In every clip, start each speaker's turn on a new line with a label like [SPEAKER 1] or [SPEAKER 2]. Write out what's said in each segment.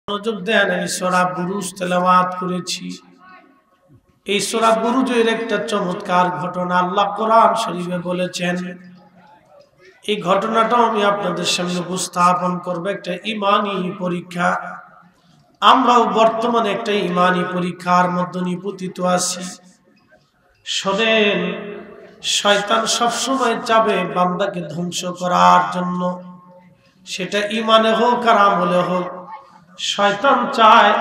[SPEAKER 1] মনোযোগ দেন। আমি সূরা বুরুজ তেলাওয়াত করেছি। এই সূরা বুরুজের একটা চমৎকার ঘটনা আল্লাহ কোরআন শরীফে বলেছেন। এই ঘটনাটা আমি আপনাদের সামনে উপস্থাপন করব। একটা ঈমানী পরীক্ষা। আমরাও বর্তমানে একটা ঈমানী পরীক্ষার মধ্যে নিপতিত আছি। শোনেন, শয়তান সবসময় চাবে বান্দাকে ধ্বংস করার জন্য, সেটা ঈমানে হোক আর আমলে হোক। শয়তান চায়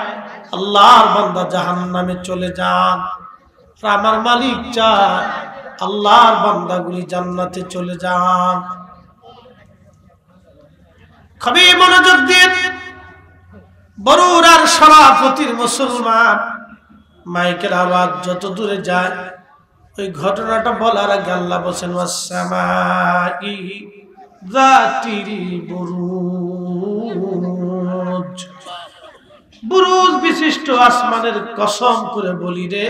[SPEAKER 1] আল্লাহর বান্দা জাহান্নামে চলে যান, আর আমার মালিক চায় আল্লাহর বান্দাগুলি জান্নাতে চলে যান। খুবই মনোযোগ দিয়ে বরুড়ার সভাপতির মুসলমান মাইকের আওয়াজ যত দূরে যায়, ওই ঘটনাটা বলার আগে আল্লাহ বলেন ওয়াসসামাই যাতিল বুরুজ। বুরুজ বিশিষ্ট আসমানের কসম করে বলি রে,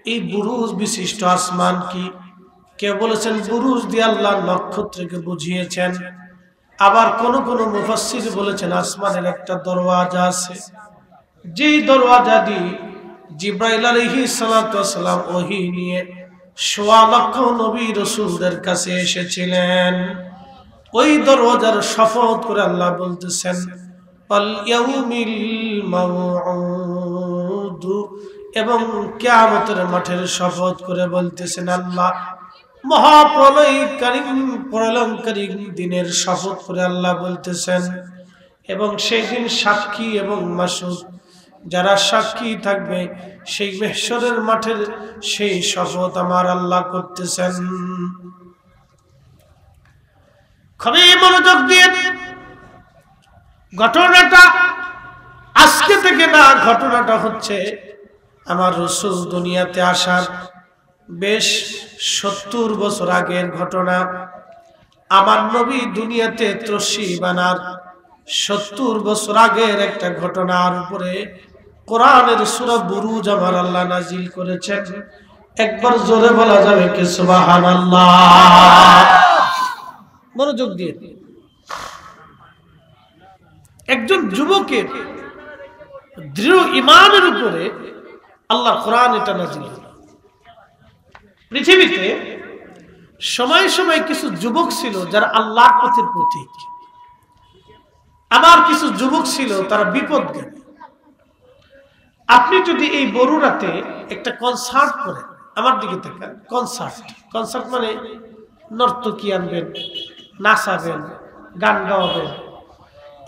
[SPEAKER 1] এই বুরুজ বিশিষ্ট আসমান কি? কেউ বলেছেন বুরুজ দিয়ে আল্লাহ নক্ষত্রকে বুঝিয়েছেন। আবার কোন কোন মুফাসসির বলেছেন আসমানের একটা দরওয়াজা আছে, যেই দরওয়াজা দিয়ে জিবরাইল আলাইহিস সালাতু ওয়াস সালাম ওহী নিয়ে ১০০ লক্ষ নবী রাসূলদের কাছে এসেছিলেন। ওই দরওয়াজার শপথ করে আল্লাহ বলতেছেন আল ইয়াউমিল মাউউদ, এবং কিয়ামতের মাঠের শপথ করে বলতেছেন আল্লাহ। প্রলয়ঙ্কারী দিনের শপথ করে আল্লাহ বলতেছেন, এবং সেই দিন সাক্ষী এবং মাসুদ যারা সাক্ষী থাকবে সেই মাহশরের মাঠের সেই শপথ আমার আল্লাহ করতেছেন। খুবই মনোযোগ দিয়ে ঘটনাটা আজকে থেকে না, ঘটনাটা হচ্ছে আমার রাসূল দুনিয়াতে আসার বেশ ৭০ বছর আগের ঘটনা। আমার নবী দুনিয়াতে তশরীফ আনার ৭০ বছর আগের একটা ঘটনার উপরে কোরআনের সূরা বুরুজ আমার আল্লাহ নাজিল করেছেন। একবার জোরে বলা যাবে কি সুবহানাল্লাহ? মনোযোগ দিয়ে একজন যুবকের দৃঢ় ঈমানের উপরে আল্লাহ কোরআন এটা নাজিল হলো। পৃথিবীতে সময় সময় কিছু যুবক ছিল যারা আল্লাহর পথের প্রতীক, আবার কিছু যুবক ছিল তারা বিপদগামী। আপনি যদি এই বরুড়াতে একটা কনসার্ট করেন, আমার দিকে তাকান, কনসার্ট মানে নর্তকী আনবেন, নাচাবেন, গান গাওয়াবেন।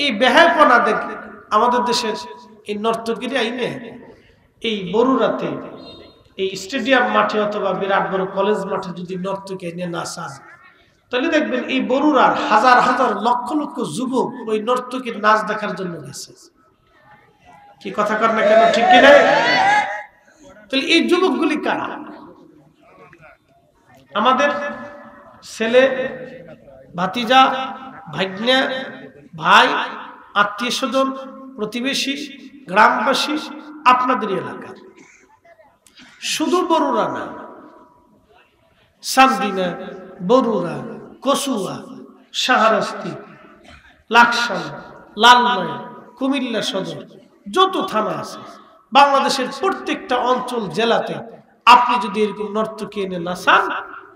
[SPEAKER 1] এই বেহায়াপনা দেখে আমাদের দেশের এই নর্তকীর আইনে এই বরুড়াতে এই স্টেডিয়াম মাঠে অথবা বিরাট বড় কলেজ মাঠে যদি নর্তকী আইনে নাচান, তাহলে দেখবেন এই বরুড়ার হাজার হাজার লক্ষ লক্ষ যুবক ওই নর্তকীর নাচ দেখার জন্য গেছে। কি কথা কর না কেন, ঠিক কিনা? তাহলে এই যুবকগুলি কারা? আমাদের ছেলে, ভাতিজা, ভাগ্নে, ভাই, আত্মীয় স্বজন, প্রতিবেশী, গ্রামবাসী, আপনাদের এলাকার। শুধু বরুড়া না, সান্দিনা, বরুড়া, কসুয়া, শাহরাস্তি, লাকসাম, লালমাই, কুমিল্লা সদর, যত থানা আছে বাংলাদেশের প্রত্যেকটা অঞ্চল জেলাতে আপনি যদি এরকম নর্তকী এনে নাচান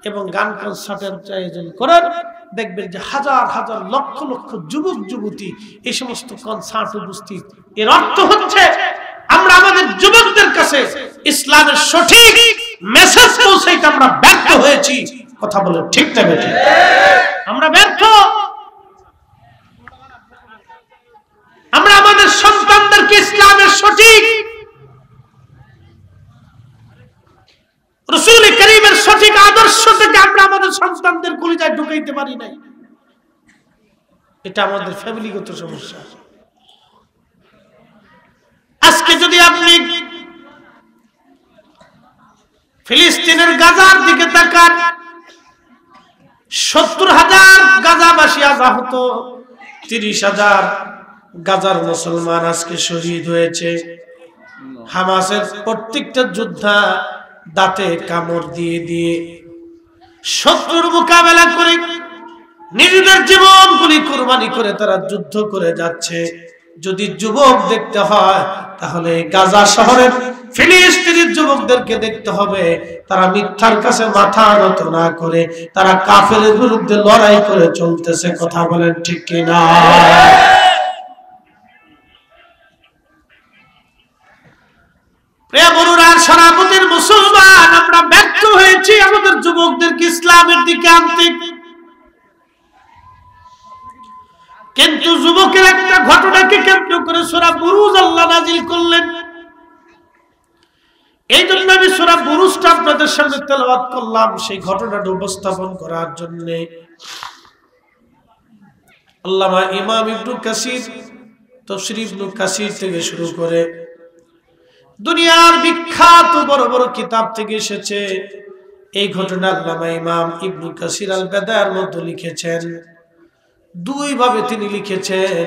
[SPEAKER 1] এবং গান কনসার্টের আয়োজন করেন, দেখবেন যে হাজার হাজার লক্ষ লক্ষ যুবক যুবতী এই সমস্ত কনসার্ট উপস্থিত। এর অর্থ হচ্ছে আমরা আমাদের যুবকদের কাছে ইসলামের সঠিক মেসেজ পৌঁছাইতে আমরা ব্যর্থ হয়েছি। কথা বলে ঠিক না বেঠিক? আমরা ব্যর্থ। আমরা আমাদের সন্তানদেরকে ইসলামের সঠিক রাসূল কারীমের সঠিক আদর্শ থেকে আমরা আমাদের সন্তানদের কলিজায় ঢুকাইতে পারি নাই। এটা আমাদের ফ্যামিলিগত সমস্যা। আজকে যদি আপনি ফিলিস্তিনের গাজার দিকে তাকান, ৭০,০০০ গাজাবাসী আহত, ৩০,০০০ গাজার মুসলমান আজকে শহীদ হয়েছে। হামাসের প্রত্যেকটা যোদ্ধা দাঁতে কামড় দিয়ে দিয়ে শত্রুর মোকাবেলা করে নিজেদের জীবনগুলি কুরবানি করে তারা যুদ্ধ করে যাচ্ছে। যদি যুবক দেখতে হয় তাহলে গাজা শহরের ফিলিস্তিনের যুবকদেরকে দেখতে হবে, তারা মিথ্যার কাছে মাথা নত না করে তারা কাফেরের বিরুদ্ধে লড়াই করে চলতেছে। কথা বলেন ঠিক কিনা? প্রিয় বন্ধুরা, সারা পৃথিবীর মুসলমান আমরা ব্যর্থ হয়েছি আমাদের যুবকদেরকে ইসলামের দিকে আনতে। কিন্তু যুবকের একটা ঘটনাকে কেন্দ্র করে সূরা বুরুজ আল্লাহ নাযিল করলেন। এই জন্য আমি সূরা বুরুজটা আপনাদের সামনে তেলাওয়াত করলাম সেই ঘটনাটা উপস্থাপন করার জন্য। আল্লামা ইমাম ইবনে কাসির তাফসীর ইবনে কাসির থেকে শুরু করে দুনিয়ার বিখ্যাত বড় বড় কিতাব থেকে এসেছে। এই ঘটনা আল্লামা ইমাম ইবনে কাসির আল বাদার মধ্যে লিখেছেন। দুই ভাবে তিনি লিখেছেন।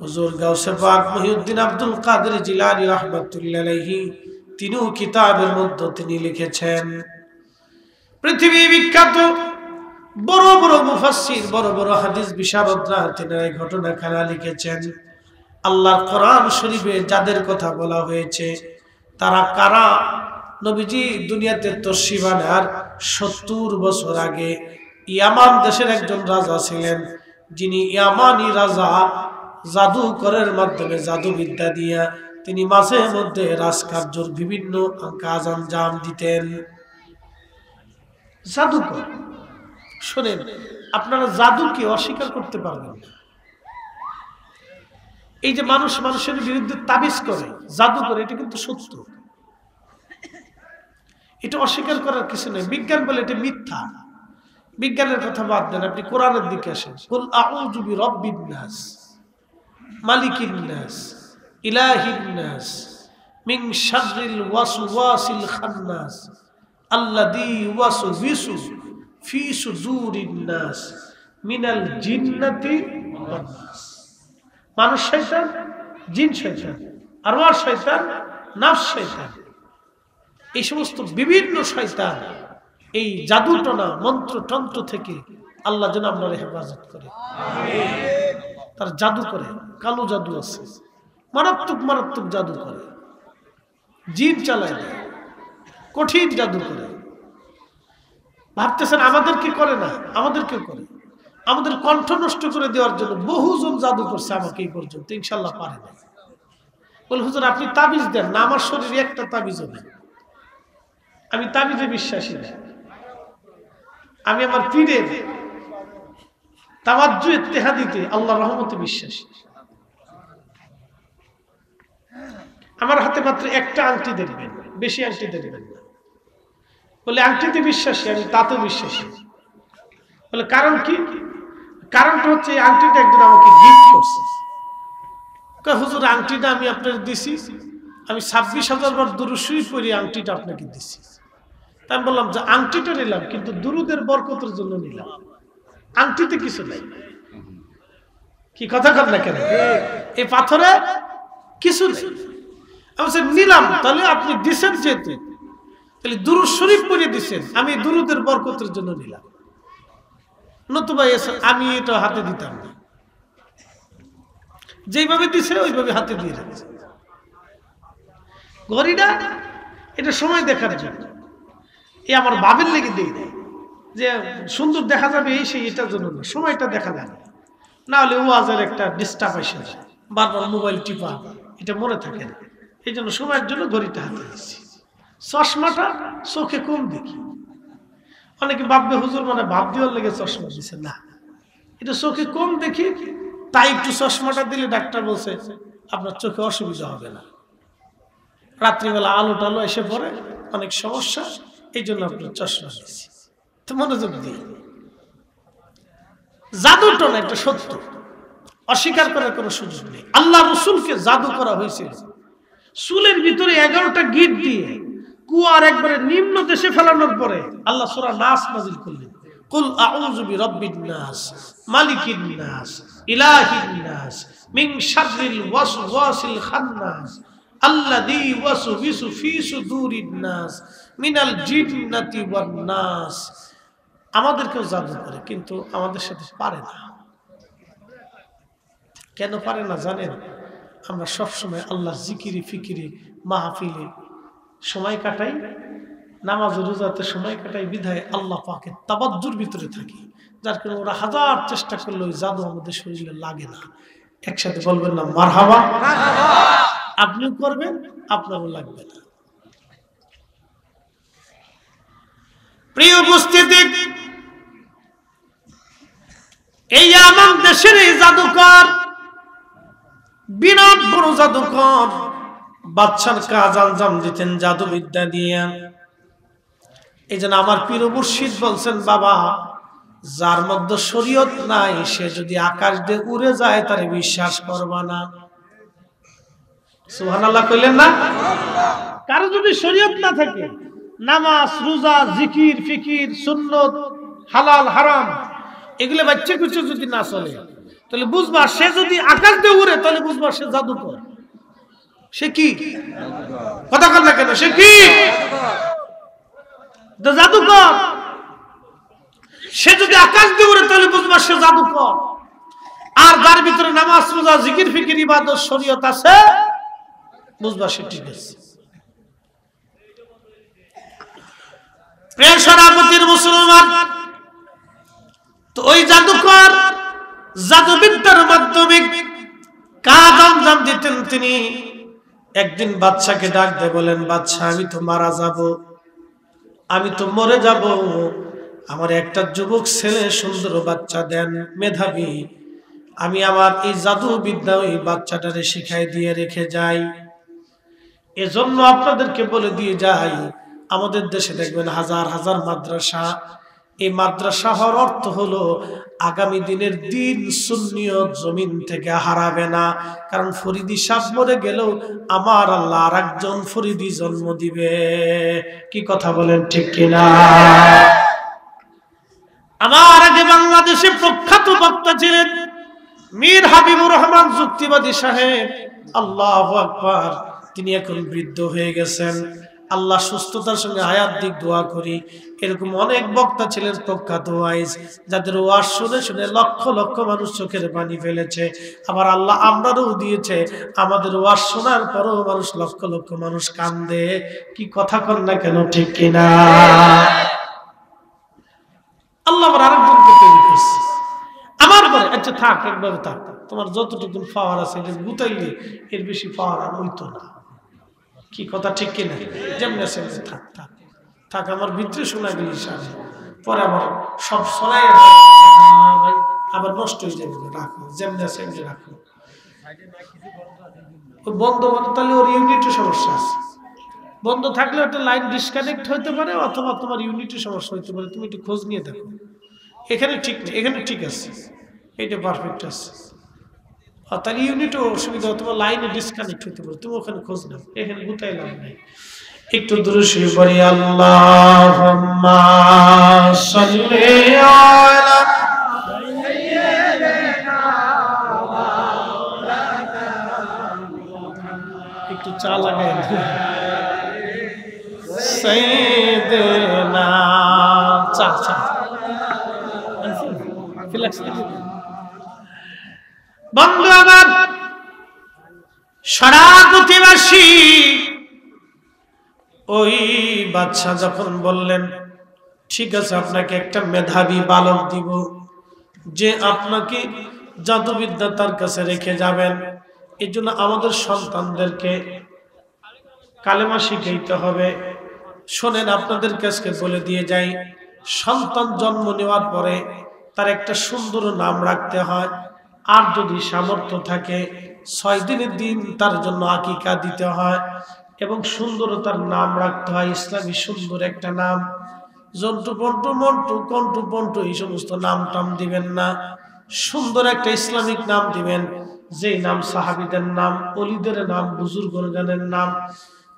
[SPEAKER 1] হুজুর গাউসে পাক মহিউদ্দিন আব্দুল কাদের জিলানী রাহমাতুল্লাহি আলাইহি তিনিও কিতাবের মধ্যে তিনি লিখেছেন। পৃথিবী বিখ্যাত বড় বড় মুফাসসির বড় বড় হাদিস বিশারদরা তিনি এই ঘটনা খানা লিখেছেন। আল্লাহর কোরআন শরীফে যাদের কথা বলা হয়েছে তারা কারা? নবীজি দুনিয়াতে তশরিফ আনার 70 বছর আগে ইয়ামান দেশের একজন রাজা ছিলেন, যিনি ইয়ামানি রাজা জাদুকরের মাধ্যমে জাদুবিদ্যা দিয়া তিনি মাঝে মধ্যে রাজকার্যের বিভিন্ন কাজ আঞ্জাম দিতেন। জাদুকর, শোনেন, আপনারা জাদুকে অস্বীকার করতে পারবেন না। এই যে মানুষ মানুষের বিরুদ্ধে তাবিজ করে, জাদু করে, এটা কিন্তু সত্য, এটা অস্বীকার করার কিছু নেই। বিজ্ঞান বলে এটা মিথ্যা। বিজ্ঞানের কথা বাদ দেন, আপনি কোরআনের দিকে আসেন। কুল আউযু বিরাব্বিন নাস মালিকিন নাস ইলাহিন নাস মিন শাররিল ওয়াসওয়াসিল খান্নাস আল্লাযী ইউওয়াসওয়িসু ফি সুদুরিন নাস মিনাল জিন্নাতি ওয়ান নাস। মানুষ শয়তান, জিন শয়তান, আরওয়াহ শয়তান, নফস শয়তান, এই সমস্ত বিভিন্ন শয়তান এই জাদুটনা মন্ত্র তন্ত্র থেকে আল্লাহ যেন আপনার হেফাজত করে। তার জাদু করে, কালো জাদু আছে, মারাত্মক মারাত্মক জাদু করে, জিন চালায় না, কঠিন জাদু করে। ভাবতেছেন আমাদেরকে করে না? আমাদেরকেও করে। আমাদের কণ্ঠ নষ্ট করে দেওয়ার জন্য বহুজন জাদু করছে আমাকে এই পর্যন্ত, ইনশাল্লাহ পারে না। বলে হুজুর আপনি তাবিজ দেন না, আমার শরীরে একটা তাবিজও নেই, আমি তাবিজে বিশ্বাসী না, আমি আমার পীরের তাওয়াজ্জু ইত্তেহাদিতে আল্লাহর রহমতে বিশ্বাসী। আমার হাতে মাত্র একটা আংটি দেখবেন, বেশি আংটি দেখবেন না। বলে আংটিতে বিশ্বাসী, আমি তাতেও বিশ্বাসী। বলে কারণ কি? কারণটা হচ্ছে এই আংটিটা একজন আমাকে গিফট করছে। হুজুর আংটিটা আমি আপনার দিছি, আমি 26,000 বার দুরূদ শরীফ পড়ি আংটিটা আপনাকে দিছি। তাই আমি বললাম যে আংটিটা নিলাম কিন্তু দুরূদের বরকতের জন্য নিলাম, আংটিতে কিছু নাই। কি কথা কর না কেন? এই পাথরে কিছু নেই। আমি নিলাম, তাহলে আপনি দিছেন যেহেতু, তাহলে দুরূদ শরীফ পড়ে দিছেন, আমি দুরূদের বরকতের জন্য নিলাম, নতুবা আমি এটা হাতে দিতাম না। যেইভাবে দিছে ওইভাবে হাতে দিয়ে রেখেছে। ঘড়িটা এটা সময় দেখার জন্য, এই আমার বাবের লেগে দিয়ে দেয় যে সুন্দর দেখা যাবে এই সেই, এটার জন্য না, সময়টা দেখা যায় না হলে ওয়াজের একটা ডিস্টার্ব এসে যায়, বারবার মোবাইল টিপা, এটা মনে থাকে না। এই জন্য সময়ের জন্য ঘড়িটা হাতে দিচ্ছি। চশমাটা চোখে কম দেখি, অনেকে ভাববে হুজুর মানে ভাব দেওয়ার লেগে চশমা দিছে, না, এটা চোখে কম দেখি তাই একটু চশমাটা দিলে ডাক্তার বলছে আপনার চোখে অসুবিধা হবে না, রাত্রিবেলা আলো টালো এসে পড়ে অনেক সমস্যা, এই জন্য আপনার চশমা দিচ্ছি। তো মনোযোগ দিয়ে, জাদুটা না, এটা সত্য, অস্বীকার করার কোনো সুযোগ নেই। আল্লাহ রসুলকে জাদু করা হয়েছিল চুলের ভিতরে 11টা গিট দিয়ে কুয়ার একবারে নিম্ন দেশে ফেলানোর পরে আল্লাহ সূরা নাস নাযিল করলেন। কুল আউযু বিরাব্বিন নাস মালিকিন নাস ইলাহিন নাস মিন শাররিল ওয়াসওয়াসিল খান্নাস আল্লাযী ইউওয়াসওয়িসু ফি সুদুরিন নাস মিনাল জিন্নাতি ওয়ান নাস। আমাদেরকেও জাদু করে, কিন্তু আমাদের সাথে পারে না। কেন পারে না জানেন? আমরা সবসময় আল্লাহ জিকিরি ফিকিরি মাহফিলে সময় কাটাই, নামাজ রোজাতে সময় কাটাই, বিধায় আল্লাহ পাকের তাবাজ্জুর ভিতরে থাকি, যার কারণে ওরা হাজার চেষ্টা করলে ওই জাদু আমাদের শরীরে লাগে না। একসাথে বলবেন না মারহাবা? আপনিও করবেন, আপনারও লাগবে না। প্রিয় উপস্থিতি, এই আমার দেশের এই জাদুকর বিরাট বড় জাদুকর, বাচ্চার কাজ আঞ্জাম দিতেন জাদুবিদ্যা দিয়ে। এই জন্য আমার পীর মুর্শিদ বলছেন, বাবা যার মধ্যে শরীয়ত নাই সে যদি আকাশ দিয়ে উড়ে যায় তারে বিশ্বাস করবা না। সুবহানাল্লাহ কইলেন না? কারো যদি শরীয়ত না থাকে, নামাজ রোজা জিকির ফিকির সুন্নত হালাল হারাম এগুলো বাচ্চা কুচে যদি না চলে, তাহলে বুঝবা সে যদি আকাশ দিয়ে উড়ে তাহলে বুঝবা সে জাদুকর। সে কি কথা বল না কেন? সে কি জাদুকর? সে যদি আকাশ দিয়ে উড়ে তাহলে বুঝবা সে জাদুকর। আর যার ভিতরে নামাজ রোজা জিকির ফিকির ইবাদত শরীয়ত আছে, বুঝবা সে ঠিক আছে। প্রিয় সভাপতির মুসলমান, তো ওই জাদুকর জাদুবিদ্যার মাধ্যমে কাজ আঞ্জাম দিতেন তিনি। একদিন বাদশাকে ডাক দিয়ে বলেন, বাদশা আমি তো মারা যাব, আমি তো মরে যাব, আমার একটা যুবক ছেলে সুন্দর বাচ্চা দেন, মেধাবী, আমি আমার এই জাদু বিদ্যা ওই বাচ্চাটারে শিখাই দিয়ে রেখে যাই। এজন্য আপনাদেরকে বলে দিয়ে যাই, আমাদের দেশে দেখবেন হাজার হাজার মাদ্রাসা। এই মাদ্রাসা হওয়ার অর্থ হলো আগামী দিনের দিন সুন্নিয়ত জমিন থেকে হারাবে না। কারণ ফরিদি সাহেব মরে গেলেও আমার আল্লাহ আর একজন ফরিদি জন্ম দিবে। কি কথা বলেন ঠিক কিনা? আমার আগে বাংলাদেশে প্রখ্যাত বক্তা ছিলেন মীর হাবিবুর রহমান যুক্তিবাদী সাহেব, আল্লাহু আকবার। তিনি এখন বৃদ্ধ হয়ে গেছেন, আল্লাহ সুস্থতার সঙ্গে হায়াত দিক দোয়া করি। এরকম অনেক বক্তা ছিলেন প্রখ্যাত ওয়াইজ, যাদের ওয়াজ শুনে শুনে লক্ষ লক্ষ মানুষ চোখের পানি ফেলেছে। আবার আল্লাহ আমরাও দিয়েছে, আমাদের ওয়াজ শোনার পরও মানুষ লক্ষ লক্ষ মানুষ কান্দে। কি কথা কন না কেন ঠিক কিনা? আল্লাহ আবার আরেকজনকে তৈরি করছে আমার পরে। আচ্ছা থাক, একবারে থাক, তোমার যতটুকু পাওয়ার আছে গুতাইলে এর বেশি পাওয়ার আর হইতো না। কি কথা ঠিক কিনা? যেমন থাক থাক থাক, আমার ভিতরে শোনা গেলি সামনে, পরে আবার সব শোনাই আবার নষ্ট হয়ে যাবে। রাখো যেমন আছে রাখো। বন্ধ তাহলে ওর ইউনিটের সমস্যা আছে। বন্ধ থাকলে একটা লাইন ডিসকানেক্ট হইতে পারে, অথবা তোমার ইউনিটের সমস্যা হইতে পারে। তুমি একটু খোঁজ নিয়ে দেখো। এখানে ঠিক নেই, এখানে ঠিক আছে, এইটা পারফেক্ট আছে। তাহলে ইউনিটও অসুবিধা, অথবা লাইনে ডিসকানেক্ট হইতে পারে, তুমি ওখানে খোঁজ নাও। এখানে গুতাই লাভ নাই। একটু দুরূদ পড়ি, আল্লাহুম্মা সাল্লি আলা সাইয়্যিদিনা মাওলানা, একটু চা লাগাই সাইয়্যিদিনা চা চা ফিলাক্স। বন্ধু আমার, সারা পৃথিবীবাসী ওই বাদশা যখন বললেন, ঠিক আছে আপনাকে একটা মেধাবী বালক দিব, যে আপনাকে জাদুবিদ্যা তার কাছে রেখে যাবেন। এই জন্য আমাদের সন্তানদেরকে কালেমা শিখাইতে হবে। শোনেন, আপনাদের কাছে বলে দিয়ে যাই, সন্তান জন্ম নেওয়ার পরে তার একটা সুন্দর নাম রাখতে হয়। আর যদি সামর্থ্য থাকে 6 দিনের দিন তার জন্য আকিকা দিতে হয়, এবং সুন্দরতার নাম রাখতে হয় ইসলামী সুন্দর একটা নাম। জন্টু পন্টু মন্টু কন্টু পন্টু এই সমস্ত নাম টাম দিবেন না, সুন্দর একটা ইসলামিক নাম দিবেন, যে নাম সাহাবীদের নাম, ওলিদের নাম, বুজুর্গদের নাম,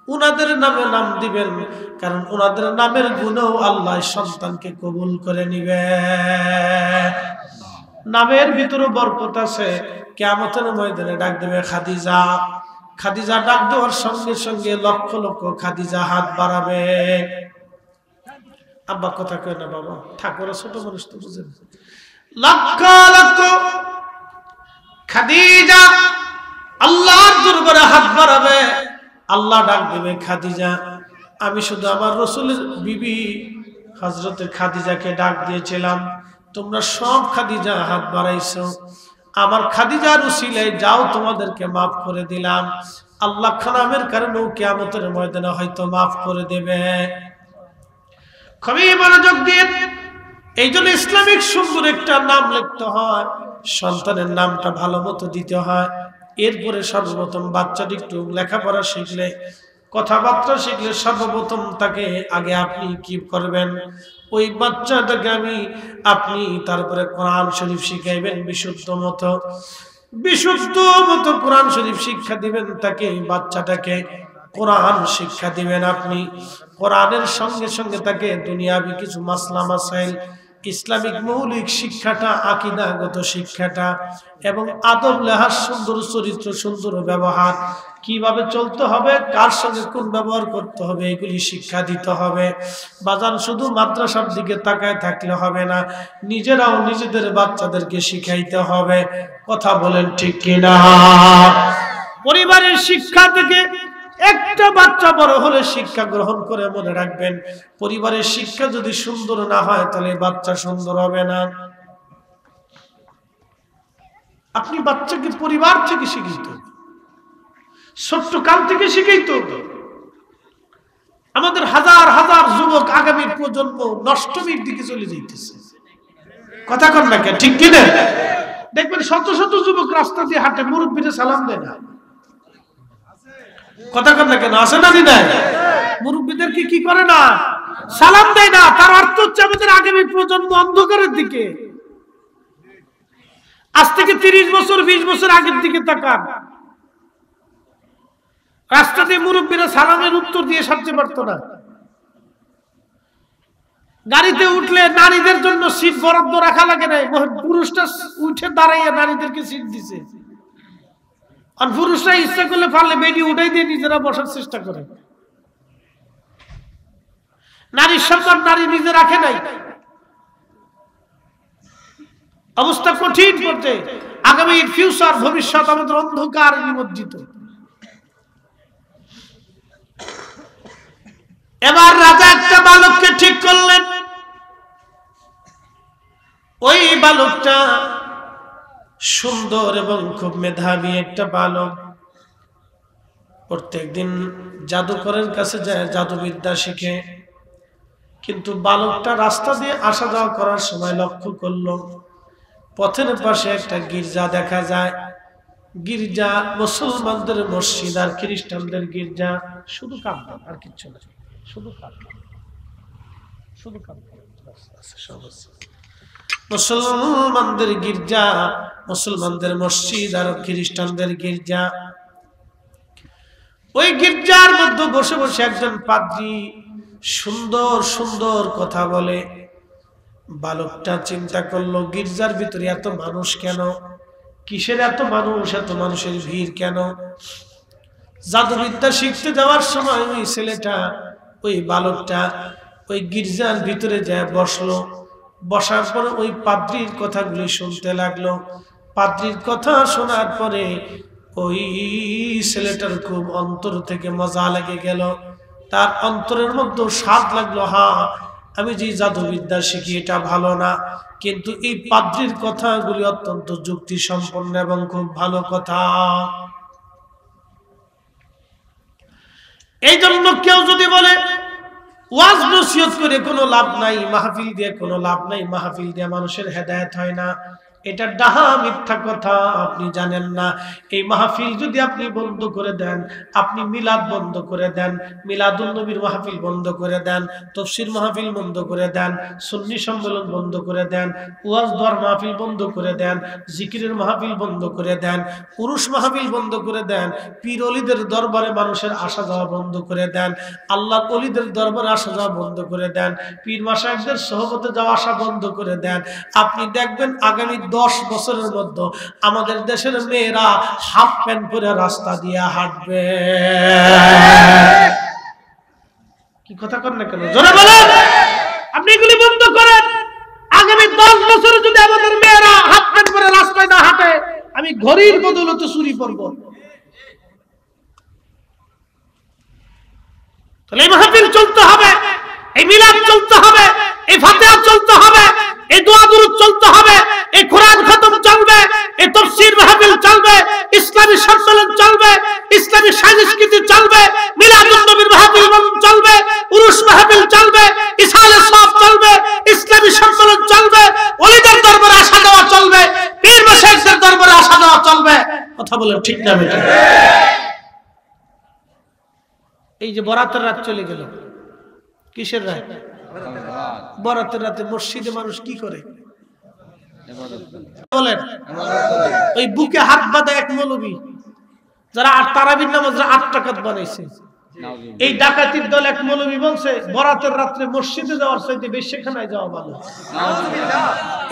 [SPEAKER 1] উনাদের নামে নাম দিবেন। কারণ উনাদের নামের গুণেও আল্লাহ সন্তানকে কবুল করে নিবে। নামের ভিতরে বরকত আছে। কিয়ামতের ময়দানে ডাক দেবে খাদিজা, খাদিজা ডাক দেওয়ার সঙ্গে সঙ্গে লক্ষ লক্ষ খাদিজা হাত বাড়াবে। আব্বা কথা কয় না বাবা, ঠাকুরা ছোট মানুষ তো বুঝেন। লক্ষ লক্ষ খাদিজা আল্লাহর দরবারে হাত বাড়াবে, আল্লাহ ডাক দেবে খাদিজা। আমি শুধু আমার রাসূলের বিবি হযরতে খাদিজাকে ডাক দিয়েছিলাম, তোমরা সব খাদিজা হাত বাড়াইছো, আমার খাদিজার উসিলায় যাও তোমাদেরকে মাফ করে দিলাম। আল্লাহ খানামের কারণে কিয়ামতের ময়দানে হয়তো মাফ করে দেবে। খুবই মনোযোগ দিয়ে এই জন্য ইসলামিক সুন্দর একটা নাম লিখতে হয়, সন্তানের নামটা ভালো মতো দিতে হয়। এরপরে সর্বপ্রথম বাচ্চাটি একটু লেখাপড়া শিখলে, কথাবার্তা শিখলে সর্বপ্রথম তাকে আগে আপনি কি করবেন, ওই বাচ্চাটাকে আপনি তারপরে কোরআন শরীফ শিখাইবেন বিশুদ্ধ মতো কোরআন শরীফ শিক্ষা দিবেন তাকে, বাচ্চাটাকে কোরআন শিক্ষা দিবেন আপনি। কোরআনের সঙ্গে সঙ্গে তাকে দুনিয়াবি কিছু মাসলা মাসাইল, ইসলামিক মৌলিক শিক্ষাটা, আকীদাগত শিক্ষাটা এবং আদব লেহাজ, সুন্দর চরিত্র, সুন্দর ব্যবহার, কিভাবে চলতে হবে, কার সঙ্গে কোন ব্যবহার করতে হবে, এগুলি শিক্ষা দিতে হবে। বাজান শুধু মাদ্রাসার দিকে তাকায় থাকলে হবে না, নিজেরাও নিজেদের বাচ্চাদেরকে শিখাইতে হবে। কথা বলেন ঠিক কিনা? পরিবারের শিক্ষা থেকে একটা বাচ্চা বড় হলে শিক্ষা গ্রহণ করে মনে রাখবেন, পরিবারের শিক্ষা যদি সুন্দর না হয় তাহলে বাচ্চা সুন্দর হবে না। আপনি বাচ্চাকে পরিবার থেকে শিখিত, ছোট্ট কাল থেকে শিখিত। আমাদের হাজার হাজার যুবক আগামী প্রজন্ম নষ্টমীর দিকে চলে যাইতেছে। কথা কন না কেন, ঠিক কিনা? দেখবেন শত শত যুবক রাস্তা দিয়ে হাঁটে, মুরব্বীরা সালাম দেয় না। কথা কন না কেন? আসে না দিদা? মুরব্বীদেরকে কি করে না, সালাম দেয় না। তার অর্থ হচ্ছে আমাদের আগামী প্রজন্ম অন্ধকারের দিকে। আজ থেকে 30 বছর 20 বছর আগের দিকে তাকান, রাস্তা দিয়ে মুরব্বীরা সালামের উত্তর দিয়ে সারতে পারতো না। গাড়িতে উঠলে নারীদের জন্য সিট বরাদ্দ রাখা লাগে নাই, পুরুষটা উঠে দাঁড়াইয়া নারীদেরকে সিট দিছে। আর পুরুষরা ইচ্ছা করলে পারলে বেডি উঠাই দিয়ে নিজেরা বসার চেষ্টা করে। নারীর সম্মান নারী নিজে রাখে নাই। অবস্থা কঠিন করতে, আগামী ফিউচার, ভবিষ্যৎ আমাদের অন্ধকার নিমজ্জিত। এবার রাজা একটা বালককে ঠিক করলেন। ওই বালকটা সুন্দর এবং খুব মেধাবী একটা বালক। প্রত্যেকদিন জাদুকরের কাছে যায়, জাদুবিদ্যা শিখে। কিন্তু বালকটা রাস্তা দিয়ে আসা যাওয়া করার সময় লক্ষ্য করলো পথের পাশে একটা গির্জা দেখা যায়। গির্জা মুসলমানদের মসজিদ আর খ্রিস্টানদের গির্জা, শুধু কাঁদতাম আর কিচ্ছু না, শুধু কাঁদতাম, শুধু কাঁদতাম। মুসলমানদের গির্জা, মুসলমানদের মসজিদ আর খ্রিস্টানদের গির্জা। ওই গির্জার মধ্যে বসে বসে একজন পাদ্রী সুন্দর সুন্দর কথা বলে। বালকটা চিন্তা করলো, গির্জার ভিতরে এত মানুষ কেন, কিসের এত মানুষ, এত মানুষের ভিড় কেন? জাদুবিদ্যা শিখতে যাওয়ার সময় ওই ছেলেটা, ওই বালকটা ওই গির্জার ভিতরে যায় বসলো। বসার পরে ওই পাদ্রীর কথাগুলি শুনতে লাগলো। পাদ্রীর কথা শোনার পরে ওই ছেলেটার খুব অন্তর থেকে মজা লেগে গেল। তার অন্তরের মধ্যে স্বাদ লাগলো, হ্যাঁ আমি যে জাদুবিদ্যা শিখি এটা ভালো না, কিন্তু এই পাদ্রীর কথাগুলি অত্যন্ত যুক্তি সম্পন্ন এবং খুব ভালো কথা। এই জন্য কেউ যদি বলে ওয়াজ নসিহত করে কোনো লাভ নাই, মাহফিল দিয়ে কোনো লাভ নাই, মাহফিল দিয়ে মানুষের হেদায়েত হয় না, এটা ডাহা মিথ্যা কথা। আপনি জানেন না, এই মাহফিল যদি আপনি বন্ধ করে দেন, আপনি মিলাদ বন্ধ করে দেন, মিলাদুন নবীর মাহফিল বন্ধ করে দেন, তাফসীর মাহফিল বন্ধ করে দেন, সুন্নি সম্মেলন বন্ধ করে দেন, ওয়াজ দোয়ার মাহফিল বন্ধ করে দেন, জিকিরের মাহফিল বন্ধ করে দেন, পুরুষ মাহফিল বন্ধ করে দেন, পীর ওলিদের দরবারে মানুষের আসা যাওয়া বন্ধ করে দেন, আল্লাহর ওলিদের দরবারে আসা যাওয়া বন্ধ করে দেন, পীর মাশায়েখদের সোহবতে যাওয়া আসা বন্ধ করে দেন। আপনি দেখবেন আগামী 10 বছরের মধ্যে আমাদের দেশের মেয়েরা হাফ প্যান্ট পরে রাস্তা দিয়ে হাঁটবে। কি কথা কর না কেন, জোরে বলেন। আপনি এগুলি বন্ধ করেন। আগামী 10 বছরে যদি আমাদের মেয়েরা হাফ প্যান্ট পরে রাস্তায় না হাঁটে, আমি ঘড়ির বদৌলতে চুরি করব। তাহলে এই মাহফিল চলতে হবে, এই মিলাদ চলতে হবে, এই ফাতিহা চলতে হবে, এই দোয়া দুরূদ চলতে হবে, এই কোরআন খতম চলবে, এই তাফসীর মাহফিল চলবে, ইসলামী সম্মেলন চলবে, ইসলামী সংস্কৃতি চলবে, মিলাদুন নবীর মাহফিল চলবে, উরুস মাহফিল চলবে, ইসালে সওয়াব চলবে, ইসলামী সম্মেলন চলবে, ওলিদের দরবারে আসা যাওয়া চলবে, পীর মাশায়েখদের দরবারে আসা যাওয়া চলবে। কথা বলেন ঠিক না বেঠিক? এই যে বরাতের রাত চলে গেল, কিসের রাত? বরাতের রাতে মসজিদে মানুষ কি করে বলেন? ওই বুকে হাত বাঁধা এক মৌলবী, যারা তারাবির নামাজে 8 রাকাত বানাইছে, এই ডাকাতির দল এক মৌলবী বলছে বরাতের রাত্রে মসজিদে যাওয়ার চাইতে বেশ্যখানায় যাওয়া ভালো।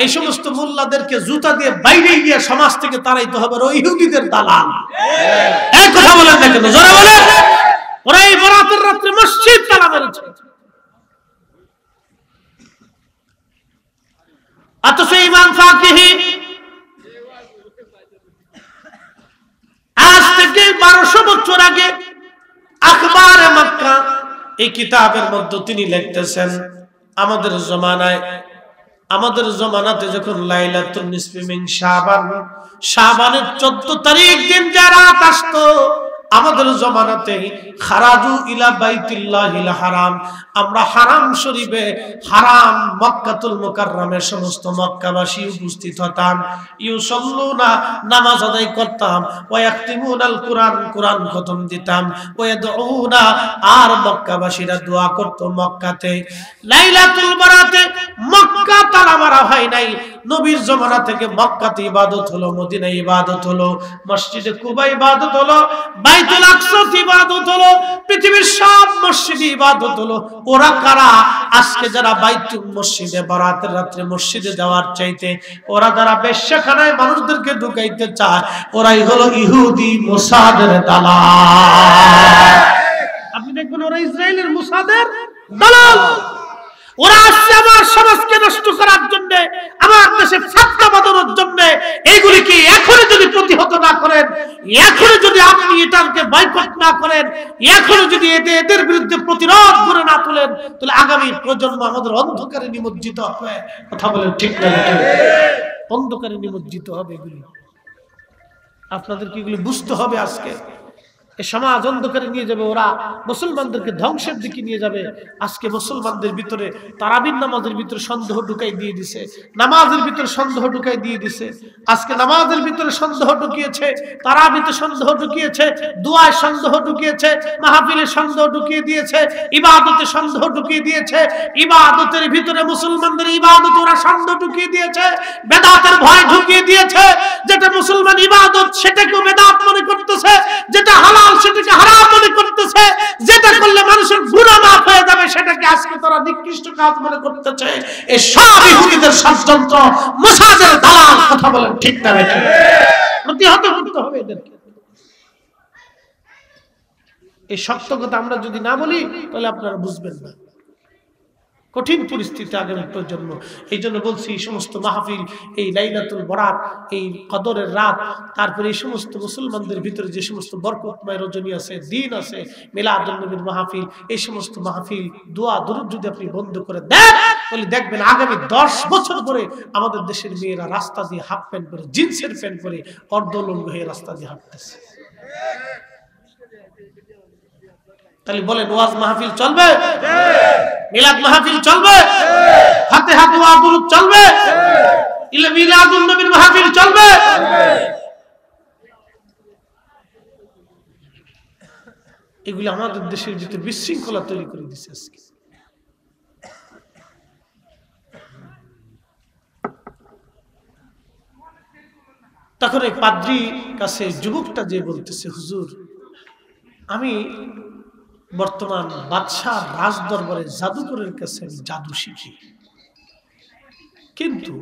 [SPEAKER 1] এই সমস্ত মোল্লাদেরকে জুতা দিয়ে বাইরে গিয়ে সমাজ থেকে তাড়াইতে হবে, ওই ইহুদিদের দালাল। এই কথা বলেন না কেন? জোরে বলেন। ওরা এই বরাতের রাত্রে মসজিদ তালা মেরেছে, অথচ ইমাম ফাকিহি আজ থেকে 1200 বছর আগে আখবারে মক্কা এই কিতাবের মধ্যে তিনি লিখতেছেন, আমাদের জমানাতে যখন লাইলাতুন নিসফি মিন শাবান, শাবানের 14 তারিখ দিন যে রাত আসতো, আমাদের জমানাতে খারাজু ইলা বাইতুল্লাহিল হারাম, আমরা হারাম শরীফে, হারাম মক্কাতুল মুকাররমে সমস্ত মক্কাবাসী উপস্থিত হতাম। ইউসাল্লুনা, নামাজ আদায় করতাম, ওয়া ইয়াখতিমুনাল কুরআন, কুরআন খতম দিতাম, ওয়া ইয়াদউনা, আর মক্কাবাসীরা দোয়া করত মক্কাতে। লাইলাতুল বরাতে মক্কা তালা মারা হয় নাই। নবীর জমানা থেকে মক্কাতে ইবাদত হলো, মদিনায় ইবাদত হলো, মসজিদে কুবা ইবাদত হলো, বাইতুল আকসা ইবাদত হলো, পৃথিবীর সব মসজিদে ইবাদত হলো। ওরা কারা? আজকে যারা বাইতুল মসজিদে বরাতের রাত্রে মসজিদে যাওয়ার চাইতে ওরা যারা বেশ্যাখানায় মানুষদেরকে ঢুকাইতে চায়, ওরাই হলো ইহুদি মোসাদের দালাল। আপনি দেখবেন ওরা ইসরায়েলের মোসাদের দালাল। ওরা আসছে আমার সমাজকে নষ্ট করার জন্য, আমার দেশে ফাতনা বাঁধানোর জন্য। এইগুলিকে এখনই যদি প্রতিহত না করেন, এখনই যদি আপনি এটাকে বয়কট না করেন, এখনই যদি এদের বিরুদ্ধে প্রতিরোধ করে না তোলেন, তাহলে আগামী প্রজন্ম আমাদের অন্ধকারে নিমজ্জিত হবে। কথা বলেন ঠিক না? অন্ধকারে নিমজ্জিত হবে এগুলি। আপনাদেরকে এগুলি বুঝতে হবে। আজকে এই সমাজ অন্ধকারে নিয়ে যাবে, ওরা মুসলমানদেরকে ধ্বংসের দিকে নিয়ে যাবে। আজকে মুসলমানদের ভিতরে তারাবির নামাজের ভিতরে সন্দেহ ঢুকাই দিয়ে দিছে, নামাজের ভিতরে সন্দেহ ঢুকাই দিয়ে দিছে। আজকে নামাজের ভিতরে সন্দেহ ঢুকিয়েছে, তারাবিতে সন্দেহ ঢুকিয়েছে, দুআয় সন্দেহ ঢুকিয়েছে, মাহফিলে সন্দেহ ঢুকিয়ে দিয়েছে, ইবাদতে সন্দেহ ঢুকিয়ে দিয়েছে। ইবাদতের ভিতরে মুসলমানদের ইবাদত ওরা সন্দেহ ঢুকিয়ে দিয়েছে, বেদাতের ভয় ঢুকিয়ে দিয়েছে। যেটা মুসলমান ইবাদত সেটাকেও বেদাত মনে করতেছে, যেটা হালাল সেটাকে হারাম মনে করতেছে, যেটা করলে মানুষের গুনাহ মাফ হয়ে যাবে সেটাকে আজকে তারা নিকৃষ্ট কাজ মনে করতেছে। এই সব ইহুদিদের ষড়যন্ত্র, মোসাদের দালাল। কথা বলেন ঠিক না? প্রতিহত করতে হবে এদেরকে। এই সত্য কথা আমরা যদি না বলি তাহলে আপনারা বুঝবেন না। কঠিন পরিস্থিতি আগামী প্রজন্ম। এই জন্য বলছি, এই সমস্ত মাহফিল, এই লাইলাতুল বরাত, এই কদরের রাত, তারপরে এই সমস্ত মুসলমানদের ভিতরে যে সমস্ত বরকতময় রজনী আছে, দিন আছে, মিলাদুন নবীর মাহফিল, এই সমস্ত মাহফিল, দোয়া দুরূদ যদি আপনি বন্ধ করে দেন, তাহলে দেখবেন আগামী 10 বছর পরে আমাদের দেশের মেয়েরা রাস্তা দিয়ে হাফ প্যান্ট পরে, জিন্সের প্যান্ট পরে, অর্ধলঙ্গ হয়ে রাস্তা দিয়ে হাঁটতেছে। তাহলে বলেন, ওয়াজ মাহফিল চলবে? মিলাদ মাহফিল চলবে? ফাতিহা দোয়া দুরূদ চলবে? মিলাদুন নবীর মাহফিল চলবে? এগুলো আমাদের দেশের ভিতরে বিশৃঙ্খলা তৈরি করে দিচ্ছে আজকে। তখন এই পাদ্রী কাছে যুবকটা যে বলতেছে, হুজুর, আমি বর্তমান বাদশাহ রাজ দরবারে জাদুকরের কাছে জাদু শিখি, কিন্তু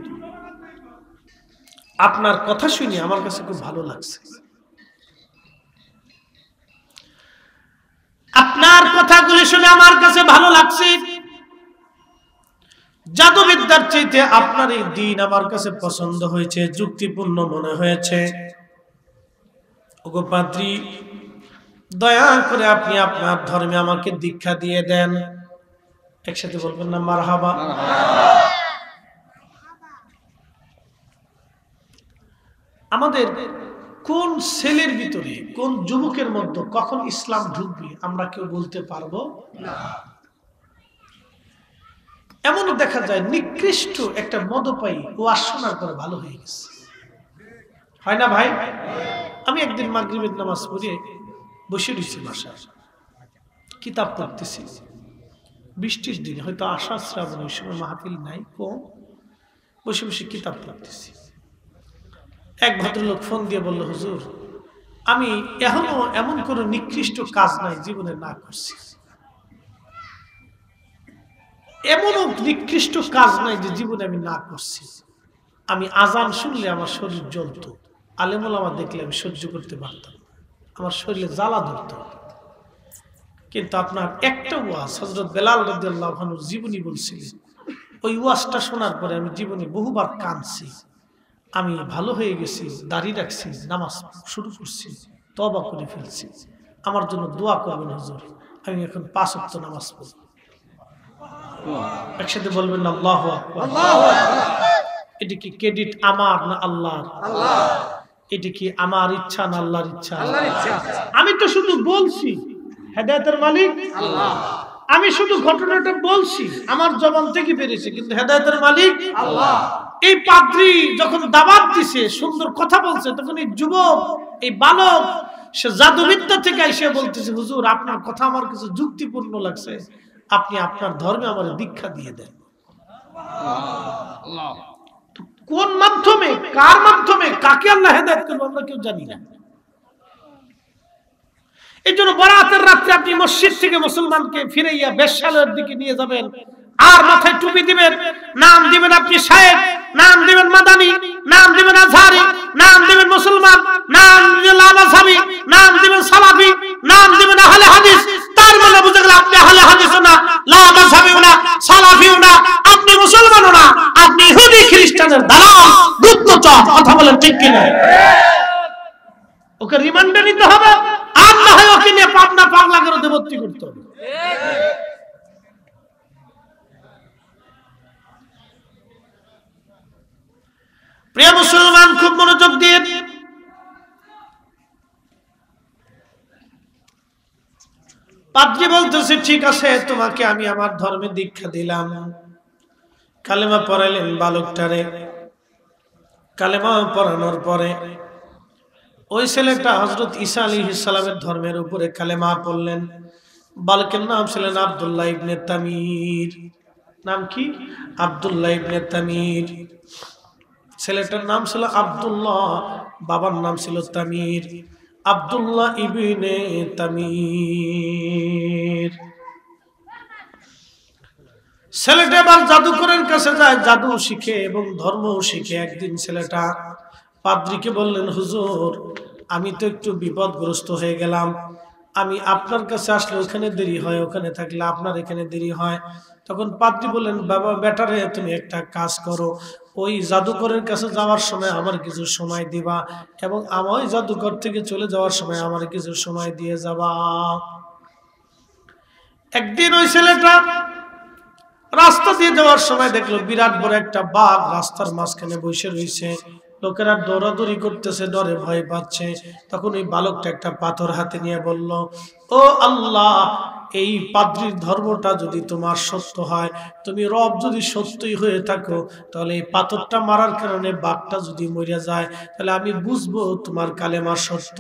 [SPEAKER 1] আপনার কথা শুনে আমার কাছে খুব ভালো লাগছে। আপনার কথাগুলি শুনে আমার কাছে ভালো লাগছে। জাদুবিদ্যার চাইতে আপনার এই দিন আমার কাছে পছন্দ হয়েছে, যুক্তিপূর্ণ মনে হয়েছে। ওগো পাদ্রী, দয়া করে আপনি আপনার ধর্মে আমাকে দীক্ষা দিয়ে দেন। একসাথে বলবেন না মারহাবা। আমাদের কোন ছেলের ভিতরে, কোন যুবকের মধ্যে কখন ইসলাম ঢুকবে আমরা কেউ বলতে পারবো না। এমনও দেখা যায় নিকৃষ্ট একটা মদপায়ী ওয়াজ শোনার পরে ভালো হয়ে গেছে, হয় না ভাই? আমি একদিন মাগরিবের নামাজ পড়ে বসে রয়েছি বাসায়, কিতাব পড়তেছি। বৃষ্টির দিনে, হয়তো আষাঢ় শ্রাবণ, ওই সময় মাহফিল নাই, কম, বসে বসে কিতাব পড়তেছি। এক ভদ্রলোক ফোন দিয়ে বলল, হুজুর আমি এখনো এমন কোন নিকৃষ্ট কাজ নাই জীবনে না করছি, এমনও নিকৃষ্ট কাজ নাই যে জীবনে আমি না করছি। আমি আজান শুনলে আমার শরীর জ্বলত, আলেমুল আমার দেখলে আমি সহ্য করতে পারতাম, আমার শরীরে জ্বালা ধরত। কিন্তু আপনার একটা ওয়াজ হযরত বেলাল রাদিয়াল্লাহু আনহুর জীবনী বলছিলেন, ওই ওয়াজটা শোনার পরে আমি জীবনে বহুবার কাঁদছি। আমি ভালো হয়ে গেছি, দাড়ি রাখছি, নামাজ শুরু করছি, তওবা করে ফেলছি। আমার জন্য দোয়া করবেন হুজুর, আমি এখন 5 ওয়াক্ত নামাজ পড়ব। একসাথে বলবেন না আল্লাহু আকবার। এটা কি ক্রেডিট আমার না আল্লাহর? এটা কি আমার ইচ্ছা না আল্লাহর ইচ্ছা? আমি তো শুধু বলছি, হেদায়েতের মালিক আল্লাহ। আমি শুধু ঘটনাটা বলছি, আমার জবান থেকে বেরিয়েছে, কিন্তু হেদায়েতের মালিক আল্লাহ। এই পাদ্রী যখন দাওয়াত দিছে, সুন্দর কথা বলছে, তখন এই যুবক, এই বালক, সে জাদুবিদ্যা থেকে এসে বলতেছে, হুজুর আপনার কথা আমার কিছু যুক্তিপূর্ণ লাগছে, আপনি আপনার ধর্মে আমার দীক্ষা দিয়ে দেন। কোন মাধ্যমে, কার মাধ্যমে, কাকে আল্লাহ হেদায়েত করবে আমরা কেউ জানি না। এই জন্য বরাতের রাত্রে আপনি মসজিদ থেকে মুসলমানকে ফিরাইয়া বেশ্যালয়ের দিকে নিয়ে যাবেন, আর মাথায় টুপি দিবেন, নাম দিবেন আপনি শায়েখ, নাম দিবেন মাদানী, নাম দিবেন আজহারি, নাম দিবেন মুসলমান, নাম দিবেন লামাসাবি, নাম দিবেন সালাফি, নাম দিবেন আহলে হাদিস। তার মানে বুঝে গেল আপনি আহলে হাদিসও না, লামাসাবিও না, সালাফিও না, আপনি মুসলমানও না, আপনি ইহুদি খ্রিস্টানের দালাল, গুপ্তচর। কথা বলেন ঠিক কি না? ওকে রিমান্ডে নিতে হবে, আর না হয় ওকে নিয়ে পাবনা পাগলা করে দেবত্তি করতে হবে। প্রিয় মুসলমান, খুব মনোযোগ দিয়ে পাদ্রী বলতেছে, ঠিক আছে তোমাকে আমি আমার ধর্মে দীক্ষা দিলাম। কালেমা পড়াইলেন বালকটারে। কালেমা পড়ানোর পরে ওই ছেলেটা হযরত ঈসা আলাইহিস সালামের ধর্মের উপরে কালেমা পড়লেন। বালকের নাম ছিলেন আব্দুল্লাহ ইবনে তামির। নাম কি? আব্দুল্লাহ ইবনে তামির। ছেলেটার নাম ছিল আব্দুল্লাহ, বাবার নাম ছিল তামির। আব্দুল্লাহ ইবনে তামির। ছেলেটা এবার জাদুকরের কাছে যায়, জাদু শিখে এবং ধর্ম শিখে। একদিন ছেলেটা পাদ্রীকে বললেন, হুজুর আমি তো একটু বিপদগ্রস্ত হয়ে গেলাম, আমি আপনার কাছে আসলে ওখানে দেরি হয়, ওখানে থাকলে আপনার এখানে দেরি হয়। তখন পাদ্রী বললেন, বাবা বেটারে তুমি একটা কাজ করো, ওই জাদুকরের কাছে যাওয়ার সময় আমার কিছু সময় দিবা, এবং আমার জাদুকর থেকে চলে যাওয়ার সময় আমার কিছু সময় দিয়ে যাবা। একদিন ওই ছেলেটা রাস্তা দিয়ে যাওয়ার সময় দেখলো বিরাট বড় একটা বাঘ রাস্তার মাঝখানে বসে রয়েছে। লোকেরা দৌড়াদৌড়ি করতেছে, ডরে ভয় পাচ্ছে। তখন ওই বালকটা একটা পাথর হাতে নিয়ে বলল, ও আল্লাহ, এই পাদ্রীর ধর্মটা যদি তোমার সত্য হয়, তুমি রব যদি সত্যই হয়ে থাকো, তাহলে এই পাথরটা মারার কারণে বাঘটা যদি মরে যায়, তাহলে আমি বুঝবো তোমার কালেমা সত্য।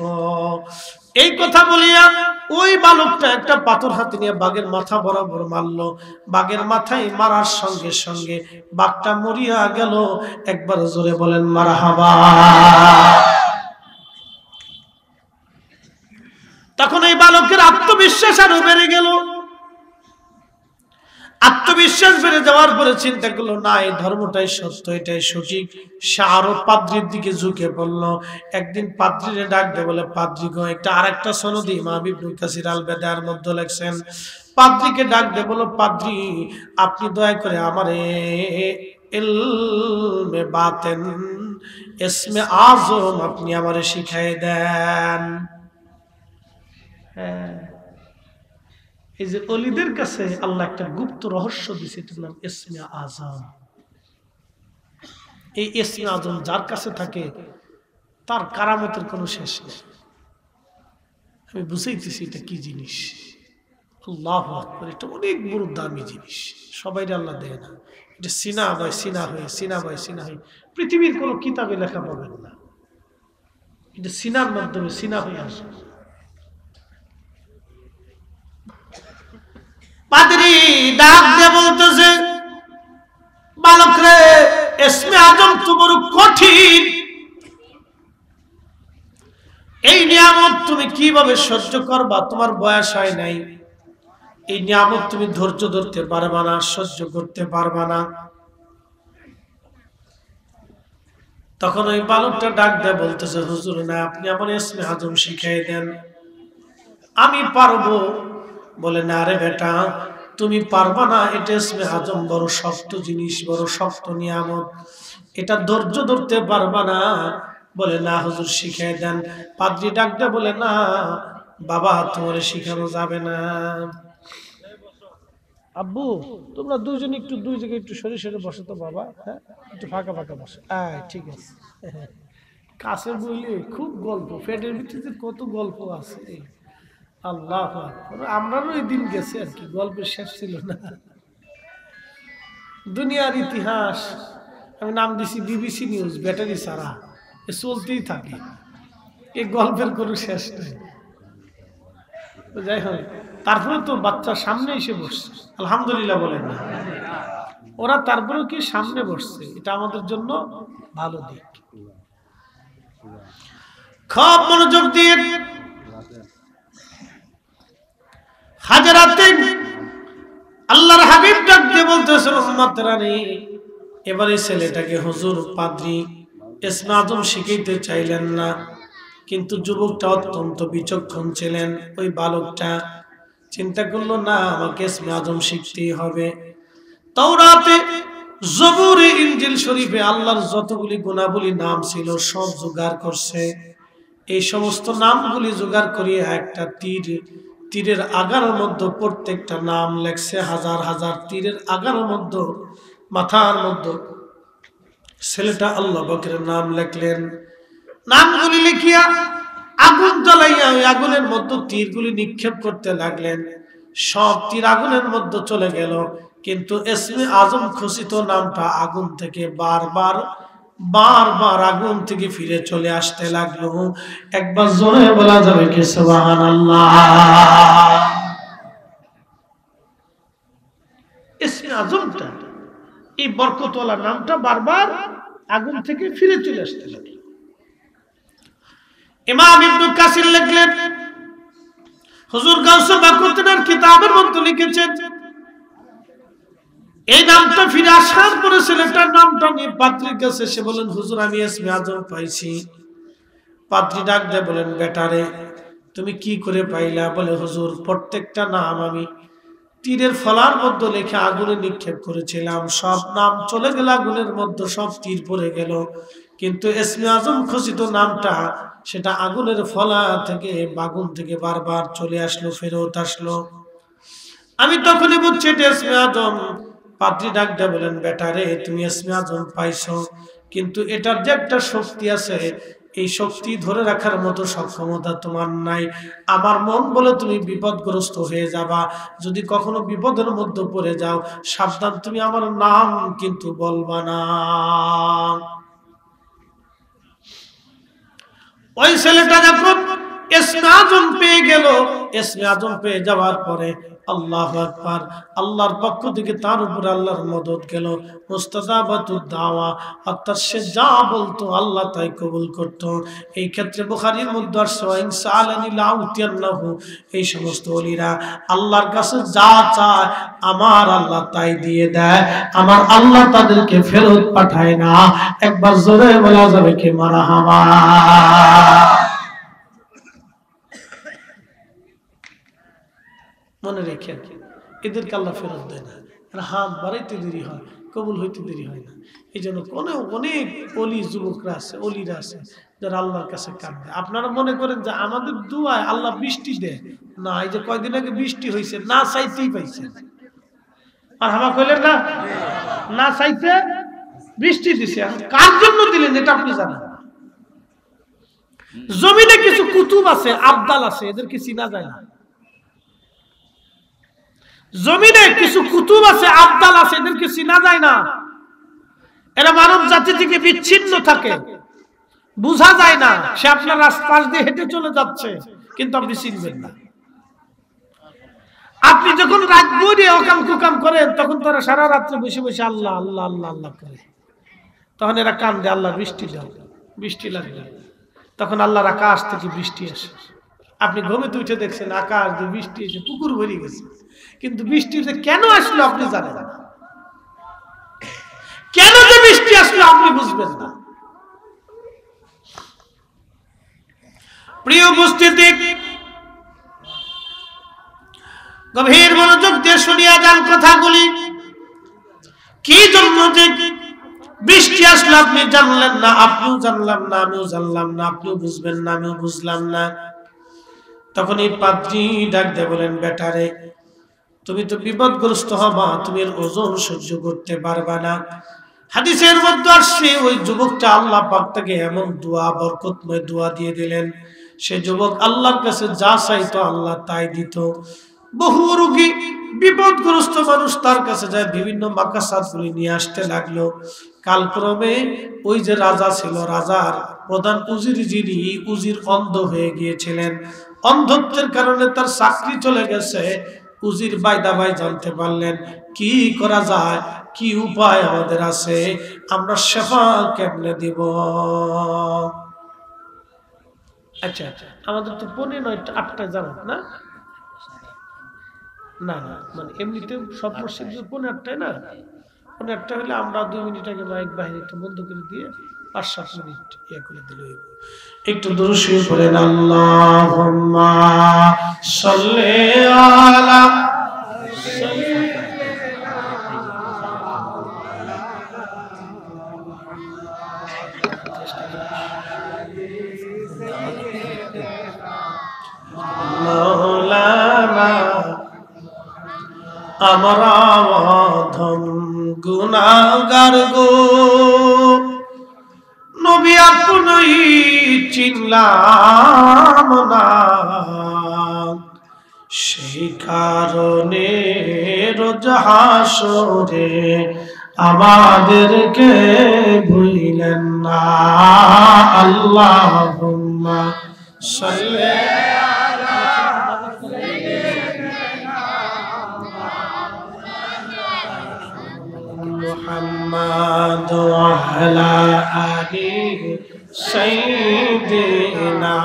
[SPEAKER 1] এই কথা বলিয়া ওই বালকটা একটা পাথর হাতে নিয়ে বাঘের মাথা বরাবর মারলো। বাঘের মাথায় মারার সঙ্গে সঙ্গে বাঘটা মরিয়া গেল। একবার জোরে বলেন মারহাবা। তখন এই বালকের আত্মবিশ্বাস আরো বেড়ে গেল। আত্মবিশ্বাস বেড়ে যাওয়ার পরে চিন্তা করলো, না এই ধর্মটাই সত্য, এটাই সঠিক। সে আরো পাদ্রীর দিকে ঝুঁকে পড়লো। একদিন পাদ্রীরে ডাক দে, বলে পাদ্রী গো, একটা আরেকটা সনদ ইমাম ইবনে কাসির আল বেদায়ার মধ্যে লেখছেন। পাদ্রীকে ডাক দে, বলো পাদ্রী আপনি দয়া করে আমারে ইলমে বাতেন, ইসমে আজম আপনি আমারে শিখাই দেন। হ্যাঁ, এই যে অলিদের কাছে আল্লাহ একটা গুপ্ত রহস্য দিয়েছে, এটার নাম ইসমে আজম। এই ইসমে আজম যার কাছে থাকে তার কারামতের কোনো শেষ নেই। আমি বুঝাইতেছি এটা কি জিনিস। আল্লাহু আকবার, এটা অনেক বড় দামি জিনিস, সবাই আল্লাহ দেয় না। এটা সিনা বাই সিনা হয়ে পৃথিবীর কোনো কিতাবে লেখা পাবেন না। এটা সিনার মাধ্যমে সিনা হয়ে আসে। পাদ্রী ডাক দিয়ে বলতেছে, বালক রে, ইসমে আজম তো বড় কঠিন, এই নিয়ামত তুমি কিভাবে সহ্য করবা? তোমার বয়স হয় নাই, এই নিয়ামত তুমি ধৈর্য ধরতে পারবা না, সহ্য করতে পারবা না। তখন ওই বালকটা ডাক দেয় বলতেছে, হুজুর না, আপনি আমার ইসমে আজম শিখাই দেন, আমি পারবো। বলে, না রে বেটা, তুমি পারবা না, এটা ইসমে আজম বড় শক্ত জিনিস, বড় শক্ত নিয়ামত, এটা ধৈর্য ধরতে পারবা না। বলে, না হুজুর শিখাই দেন। পাদ্রী ডাক দেয় বলে, না বাবা, তোমার শিখানো যাবে না। আব্বু, তোমরা দুইজন একটু দুই জায়গায় একটু সরে সরে বসো তো বাবা, হ্যাঁ একটু ফাঁকা ফাঁকা বসো। ঠিক আছে। কাছে বইলে খুব গল্প, পেটের ভিতরে কত গল্প আছে। আল্লাহ, আমরাও এই দিন গেছে আর কি, গল্পের শেষ ছিল না। দুনিয়ার ইতিহাস, আমি নাম দিছি বিবিসি নিউজ, ব্যাটারি ছাড়া চলতেই থাকে, এই গল্পের কোনো শেষ নেই। যাই হোক, তারপরে তো বাচ্চার সামনে এসে বসছে, আলহামদুলিল্লাহ বলেন না, ওরা তারপরেও কি সামনে বসছে, এটা আমাদের জন্য ভালো দিক। খুব মনোযোগ দিয়ে হাজারাতে আল্লাহর হাবিব ডাক দিয়ে বলতেছেন, উম্মত রানী, এবারে ছেলেটাকে হুজুর পাদ্রী ইসমে আজম শিখাইতে চাইলেন না, কিন্তু যুবকটা অত্যন্ত বিচক্ষণ ছিলেন। ওই বালকটা চিন্তা করলো, না আমাকে ইসমে আজম শিখতেই হবে। তাওরাতে, জবুরে, ইনজিল শরীফে আল্লাহর যতগুলি গুণাবলী নাম ছিল সব জোগাড় করছে। এই সমস্ত নামগুলি জোগাড় করিয়ে একটা তীরের আগার মধ্যে প্রত্যেকটা নাম লেখছে, হাজার হাজার তীরের আগার মধ্যে, মাথার মধ্যে ছেলেটা আল্লাহ পাকের নাম লেখলেন। নামগুলি লিখিয়া আগুন জ্বালাইয়া ওই আগুনের মধ্যে তীরগুলি নিক্ষেপ করতে লাগলেন। সব তীর আগুনের মধ্যে চলে গেল, কিন্তু ইসমে আজম খচিত নামটা আগুন থেকে বারবার আগুন থেকে ফিরে চলে আসতে লাগলো। একবার জোরে বলা যাবে কি সুবহানাল্লাহ? ইসমে আজমটা, এই বরকতওয়ালা নামটা বারবার আগুন থেকে ফিরে চলে আসতে লাগলো। ইমাম ইবনে কাসির লিখলেন, হুজুর গাউসে বাকুতিনার কিতাবের মধ্যে লিখেছেন, এই নামটা ফিরে আসার পরে ছেলেটার নামটা নিয়ে পাত্রীর কাছে এসে বলেন, হুজুর আমি ইসমে আজম পাইছি। পাত্রী ডাক দেয় বলেন, বেটারে তুমি কি করে পাইলা? বলে, হুজুর প্রত্যেকটা নাম আমি তীরের ফলার মধ্যে লিখে আগুনে নিক্ষেপ করেছিলাম, সব নাম চলে গেল আগুনের মধ্যে, সব তীর পড়ে গেল, কিন্তু ইসমে আজম খচিত নামটা সেটা আগুনের ফলা থেকে আগুন থেকে বারবার চলে আসলো, ফেরত আসলো। আমি তখনই বুঝছি এটা ইসমে আজম। পাদ্রী ডাক দিয়ে বলেন, বেটারে তুমি ইসমে আজম পাইছো, কিন্তু এটার যে একটা শক্তি আছে, এই শক্তি ধরে রাখার মতো সক্ষমতা তোমার নাই। আমার মন বলে তুমি বিপদগ্রস্ত হয়ে যাবা, যদি কখনো বিপদের মধ্যে পড়ে যাও সাবধান, তুমি আমার নাম কিন্তু বলবা না। ওই ছেলেটা যখন ইসমে আজম পেয়ে গেল, ইসমে আজম পেয়ে যাওয়ার পরে আল্লাহু আকবার, আল্লাহর পক্ষ থেকে তার উপর আল্লাহর মদদ গেল, মুস্তাজাবাতুদ দাওয়া, অর্থাৎ সে যা বলতো আল্লাহ তাই কবুল করত। এই ক্ষেত্রে বুখারীর মধ্যে আসছে, ইনসালানি লাউতিয়ান্নাহু, এই সমস্ত ওলিরা আল্লাহর কাছে যা চায় আমার আল্লাহ তাই দিয়ে দেয়, আমার আল্লাহ তাদেরকে ফেরত পাঠায় না। একবার জোরে বলা যাবে কি মারহাবা? মনে রেখে এদেরকে আল্লাহ ফেরত দেয় না, হাত বাড়াইতে দেরি হয়, কবুল হইতে দেরি হয় না। এই জন্য অনেক অলি যুবকরা আছে, অলিরা আছে যারা আল্লাহর কাছে কাঁদে। আপনারা মনে করেন যে আমাদের দুয়ায় আল্লাহ বৃষ্টি দেয়, না, এই যে কয়দিন আগে বৃষ্টি হয়েছে, না চাইতেই পাইছে। আর হামা কইলেন না, না চাইতে বৃষ্টি দিছে। কার জন্য দিলেন এটা আপনি জানেন। জমিনে কিছু কুতুব আছে, আবদাল আছে, এদেরকে চিনা যায় না। জমিনে কিছু কুতুব আছে, আবদাল আছে, এদেরকে চিনা যায় না। এরা মানব জাতি থেকে বিচ্ছিন্ন থাকে, বুঝা যায় না। সে আপনার রাস্তার দিয়ে হেঁটে চলে যাচ্ছে, কিন্তু আপনি চিনবেন না। আপনি যখন রাত ভরে অকাম কুকাম করেন, তখন তারা সারা রাত্রে বসে বসে আল্লাহ আল্লাহ আল্লাহ আল্লাহ করে। তখন এরা কান্দে, আল্লাহ বৃষ্টি দাও, বৃষ্টি লাগবে। তখন আল্লাহর আকাশ থেকে বৃষ্টি আসে। আপনি ঘুমে উঠে দেখছেন আকাশ দিয়ে বৃষ্টি এসে পুকুর ভরে গেছে, কিন্তু বৃষ্টিতে কেন আসলো আপনি জানেন না। কেন যে বৃষ্টি আসলো আপনি বুঝবেন না। প্রিয় উপস্থিতি, গভীর মনোযোগ দিয়ে শুনিয়া যান কথাগুলি। কি জন্য যে বৃষ্টি আসলো আপনি জানলেন না, আপনিও জানলাম না, আমিও জানলাম না, আপনিও বুঝবেন না, আমিও বুঝলাম না। তখন এই পাদ্রী ডাক দিয়ে বলেন, বেটারে তুমি তো বিপদগ্রস্ত হবা, তুমি এর ওজন সহ্য করতে পারবা না। হাদিসের মধ্যে আসছে ওই যুবকটা আল্লাহ পাক তাকে এমন দোয়া, বরকতময় দোয়া দিয়ে দিলেন। সে যুবক আল্লাহর কাছে যা চাইতো আল্লাহ তাই দিত। বহু রোগী বিপদগ্রস্ত মানুষ তার কাছে যায়, বিভিন্ন মাকাসাতগুলি নিয়ে আসতে লাগলো। কালক্রমে ওই যে রাজা ছিল, রাজার প্রধান উজির যিনি, উজির অন্ধ হয়ে গিয়েছিলেন। অন্ধত্বের কারণে তার চাকরি চলে গেছে। উজির বাইদা ভাই জানতে পারলেন কি করা যায়, কি উপায় আমাদের আছে, আমরা শেফা কেমনে দিব। আচ্ছা আচ্ছা, আমাদের তো 8:30 জামাত না, না না, মানে এমনিতে সব মসজিদ 8:30 না, 8:30 হলে আমরা 2 মিনিট আগে মাইক বাহিনীটা বন্ধ করে দিয়ে 5-7 মিনিট ইয়ে করে দিলে হইব। একটু দুরূদ শরীফ পড়েন, আল্লাহুম্মা সাল্লি আলা মাওলানা আমরা অধম গুনাহগার গো, নবী আপনি চিনলাম না, সেই কারণে রোজ হাসরে আমাদেরকে ভুলিলেন না। আল্লাহুম্মা সাল্লি মুহাম্মাদ ওয়া আলা আলি সাইয়্যিদিনা।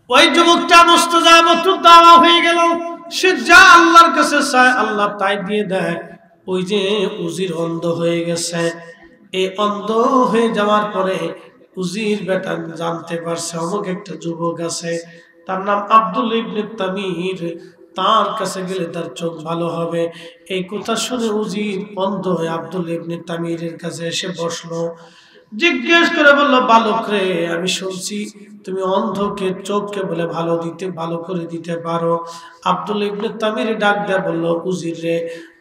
[SPEAKER 1] ওই যুবকটা মুস্তাজাবাতুদ দাওয়া হয়ে গেল। সে যা আল্লাহর কাছে চায় আল্লাহ তাই দিয়ে দেয়। ওই যে উজির অন্ধ হয়ে গেছে, এই অন্ধ হয়ে যাওয়ার পরে উজির বেটা জানতে পারছে অমুক একটা যুবক আছে, তার নাম আব্দুল্লাহ ইবনে তামির, তার কাছে গেলে তার চোখ ভালো হবে। এই কথা শুনে উজির অন্ধ হয়ে আব্দুল্লাহ ইবনে তামিরের কাছে এসে বসলো। জিজ্ঞেস করে বলল, বালক রে, আমি শুনছি তুমি অন্ধকে চোখকে বলে ভালো করে দিতে পারো। আব্দুল্লাহ ইবনে তামির ডাক দেয়া বলল, উজির রে,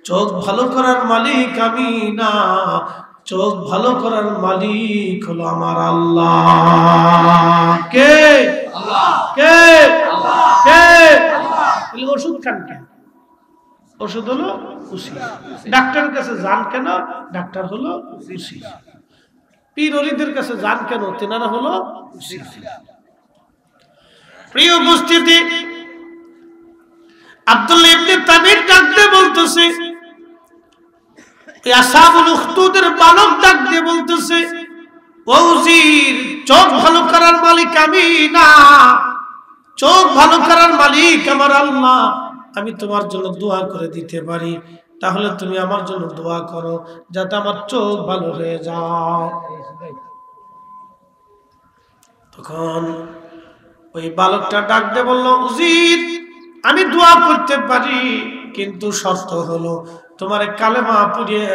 [SPEAKER 1] চোখ ভালো করার মালিক আমি না, চোখ ভালো করার মালিক হলো আমার আল্লাহ। কে? আল্লাহ। কে? আল্লাহ। কে? আল্লাহ। তাহলে ওষুধ খান কেন? ওষুধ হলো উসির। ডাক্তারের কাছে যান কেন? ডাক্তার হলো উসির। পীর ওলিদের কাছে যান কেন? তেনারা হলো উসির। প্রিয় উপস্থিতি, আব্দুল্লাহ ইবনে তামির ডাক দিয়ে বলতেছে, আসহাবুল উখদুদের বালক ডাক দিয়ে বলতেছে, ও উজির, চোখ ভালো করার মালিক আমি না, চোখ ভালো করার মালিক আমার আল্লাহ। আমি তোমার জন্য দোয়া করে দিতে পারি, তাহলে তুমি আমার জন্য দোয়া করো যাতে আমার চোখ ভালো হয়ে যায়। তখন ওই বালকটা ডাক দিয়ে বলল, উজির, আমি দোয়া করতে পারি, কিন্তু শর্ত হলো তোমার কালেমা পড়িয়ে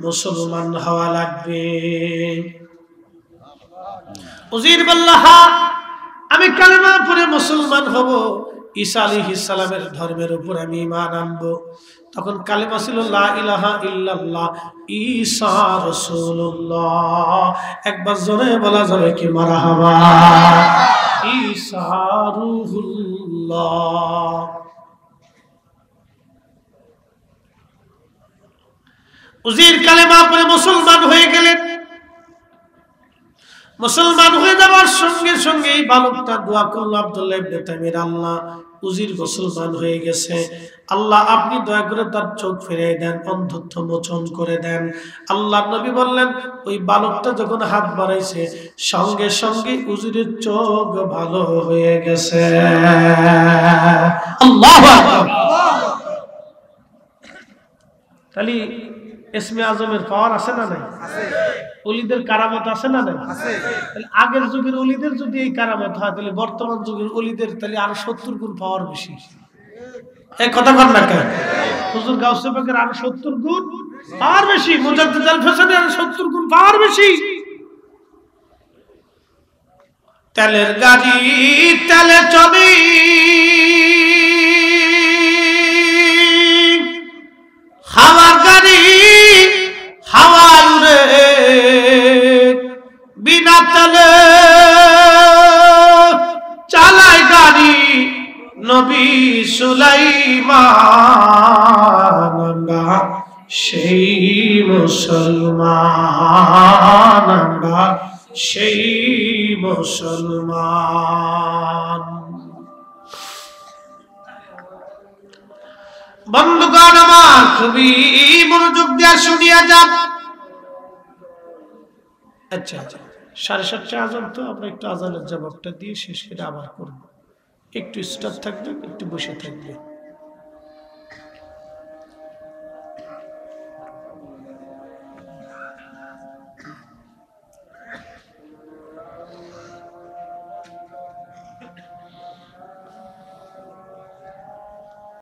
[SPEAKER 1] মুসলমান হওয়া লাগবে। উজির বলল, হ্যাঁ আমি কালেমা পড়ে মুসলমান হব, ঈসা আলাইহিস সালামের ধর্মের উপর আমি ঈমান আনবো। তখন কালেমা ছিল লা ইলাহা ইল্লাল্লাহ ঈসা রাসূলুল্লাহ। একবার জোরে বলা যাবে কি মারহাবা? ঈসা রূহুল্লাহ। উজির কালেমা পড়ে মুসলমান হয়ে গেলেন। মুসলমান হয়ে যাওয়ার সঙ্গে সঙ্গে এই বালকটা দোয়া করলো, আব্দুল্লাহ ইবনে তামির, আল্লাহ উজির মুসলমান হয়ে গেছে, আল্লাহ আপনি দয়া করে তার চোখ ফিরিয়ে দেন, অন্ধত্ব মোচন করে দেন। আল্লাহ নবী বললেন, ওই বালকটা যখন হাত বাড়াইছে সঙ্গে সঙ্গে উজিরের চোখ ভালো হয়ে গেছে। আল্লাহু আকবার। তাহলে ইসমে আজমের পাওয়ার আছে না নাই? ওলিদের কারামত আছে না নাই? তাহলে আগের যুগের ওলিদের যদি এই কারামত হয়, তাহলে বর্তমান যুগের ওলিদের তাহলে আরো 70 গুণ পাওয়ার বেশি। এই কথা বল না কেন? হুজুর গাউসে পাকের আরো 70 গুণ পাওয়ার বেশি, মুজাদ্দিদ আল ফাসানি আরো 70 গুণ পাওয়ার বেশি। তেলের গাড়ি তেলে চলে, হাওয়ার গাড়ি হাওয়ায় উড়ে, বিনা তেলে চালায় গাড়ি নবী সুলাইমান। আমরা সেই মুসলমান, আমরা সেই মুসলমান। বন্ধুগণ আমার, খুবই মনোযোগ দিয়ে শুনিয়া যান। আচ্ছা আচ্ছা, 7:30 আজান, তো আমরা একটু আজানের জবাবটা দিয়ে শেষ করে আবার করবো। একটু স্টপ থাকবে, একটু বসে থাকবে।